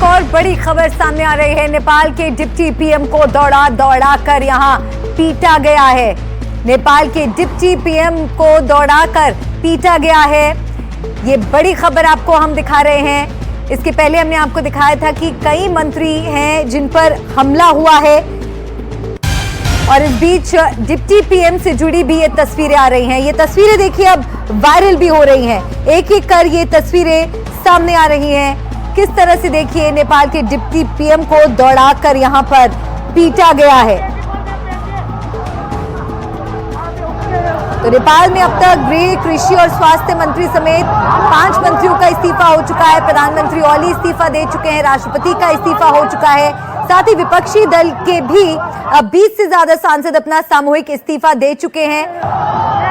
एक और बड़ी खबर सामने आ रही है। नेपाल के डिप्टी पीएम को दौड़ा दौड़ा कर यहां पीटा गया है। नेपाल के डिप्टी पीएम को दौड़ाकर पीटा गया है। ये बड़ी खबर आपको हम दिखा रहे हैं। इसके पहले हमने आपको दिखाया था कि कई मंत्री हैं जिन पर हमला हुआ है और इस बीच डिप्टी पीएम से जुड़ी भी ये तस्वीरें आ रही हैं। ये तस्वीरें देखिए अब वायरल भी हो रही हैं। एक एक कर ये तस्वीरें सामने आ रही हैं। किस तरह से देखिए नेपाल के डिप्टी पीएम को दौड़ाकर यहां पर पीटा गया है। तो नेपाल में अब तक गृह, कृषि और स्वास्थ्य मंत्री समेत 5 मंत्रियों का इस्तीफा हो चुका है। प्रधानमंत्री ओली इस्तीफा दे चुके हैं, राष्ट्रपति का इस्तीफा हो चुका है। साथ ही विपक्षी दल के भी 20 से ज्यादा सांसद अपना सामूहिक इस्तीफा दे चुके हैं।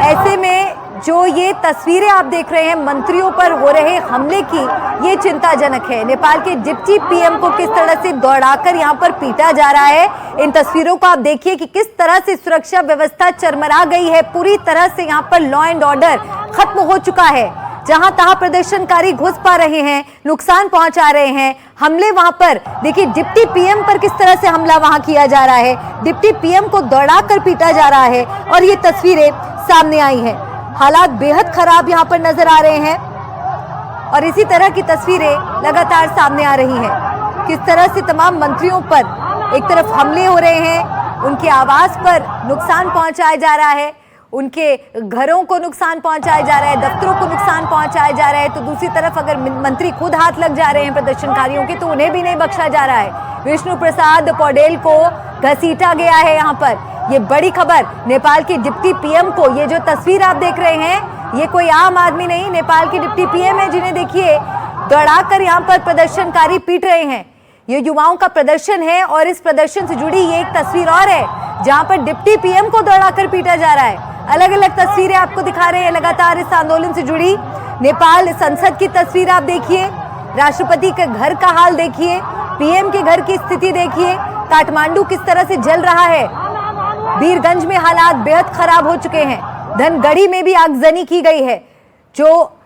ऐसे में जो ये तस्वीरें आप देख रहे हैं मंत्रियों पर हो रहे हमले की, ये चिंताजनक है। नेपाल के डिप्टी पीएम को किस तरह से दौड़ाकर यहाँ पर पीटा जा रहा है, इन तस्वीरों को आप देखिए कि किस तरह से सुरक्षा व्यवस्था चरमरा गई है। पूरी तरह से यहाँ पर लॉ एंड ऑर्डर खत्म हो चुका है। जहां तहां प्रदर्शनकारी घुस पा रहे हैं, नुकसान पहुंचा रहे हैं। हमले वहां पर देखिए डिप्टी पीएम पर किस तरह से हमला वहां किया जा रहा है। डिप्टी पीएम को दौड़ाकर पीटा जा रहा है और ये तस्वीरें सामने आई हैं। हालात बेहद खराब यहां पर नजर आ रहे हैं और इसी तरह की तस्वीरें लगातार सामने आ रही हैं। किस तरह से तमाम मंत्रियों पर एक तरफ हमले हो रहे हैं, उनके आवास पर नुकसान पहुंचाया जा रहा है, उनके घरों को नुकसान पहुंचाया जा रहा है, दफ्तरों को नुकसान पहुंचाया जा रहा है। तो दूसरी तरफ अगर मंत्री खुद हाथ लग जा रहे हैं प्रदर्शनकारियों के, तो उन्हें भी नहीं बख्शा जा रहा है। विष्णु प्रसाद पौडेल को घसीटा गया है यहाँ पर। ये बड़ी खबर नेपाल के डिप्टी पीएम को, ये जो तस्वीर आप देख रहे हैं, ये कोई आम आदमी नहीं, नेपाल के डिप्टी पीएम है जिन्हें देखिए दौड़ाकर यहाँ पर प्रदर्शनकारी पीट रहे हैं। ये युवाओं का प्रदर्शन है और इस प्रदर्शन से जुड़ी ये एक तस्वीर और है जहां पर डिप्टी पीएम को दौड़ाकर पीटा जा रहा है। अलग अलग तस्वीरें आपको दिखा रहे हैं लगातार इस आंदोलन से जुड़ी। नेपाल संसद की तस्वीर आप देखिए, राष्ट्रपति के घर का हाल देखिए, पीएम के घर की स्थिति देखिए, काठमांडू किस तरह से जल रहा है। वीरगंज में हालात बेहद खराब हो चुके हैं। धनगढ़ी में भी आगजनी की गई है। जो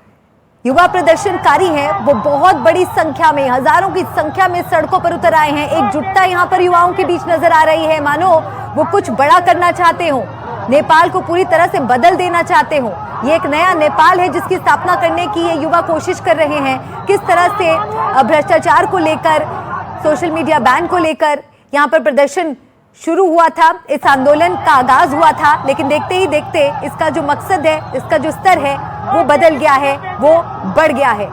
युवा प्रदर्शनकारी हैं वो बहुत बड़ी संख्या में, हजारों की संख्या में सड़कों पर उतर आए हैं। एकजुटता यहाँ पर युवाओं के बीच नजर आ रही है, मानो वो कुछ बड़ा करना चाहते हो, नेपाल को पूरी तरह से बदल देना चाहते हो। ये एक नया नेपाल है जिसकी स्थापना करने की ये युवा कोशिश कर रहे हैं। किस तरह से भ्रष्टाचार को लेकर, सोशल मीडिया बैन को लेकर यहाँ पर प्रदर्शन शुरू हुआ था, इस आंदोलन का आगाज हुआ था, लेकिन देखते ही देखते इसका जो मकसद है, इसका जो स्तर है वो बदल गया है, वो बढ़ गया है।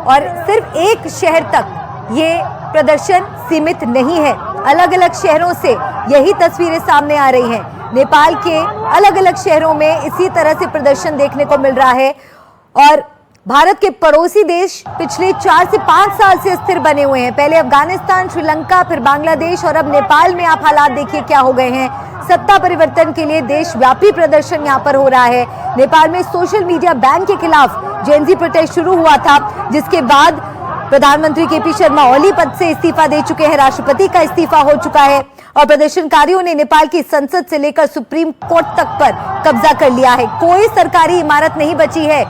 और सिर्फ एक शहर तक ये प्रदर्शन सीमित नहीं है, अलग अलग शहरों से यही तस्वीरें सामने आ रही हैं। नेपाल के अलग अलग शहरों में इसी तरह से प्रदर्शन देखने को मिल रहा है। और भारत के पड़ोसी देश पिछले 4 से 5 साल से स्थिर बने हुए हैं। पहले अफगानिस्तान, श्रीलंका, फिर बांग्लादेश और अब नेपाल में आप हालात देखिए क्या हो गए हैं। सत्ता परिवर्तन के लिए देशव्यापी प्रदर्शन यहाँ पर हो रहा है। नेपाल में सोशल मीडिया बैन के खिलाफ जेनजी प्रोटेस्ट शुरू हुआ था, जिसके बाद प्रधानमंत्री केपी शर्मा ओली पद से इस्तीफा दे चुके हैं, राष्ट्रपति का इस्तीफा हो चुका है और प्रदर्शनकारियों ने नेपाल की संसद से लेकर सुप्रीम कोर्ट तक पर कब्जा कर लिया है। कोई सरकारी इमारत नहीं बची है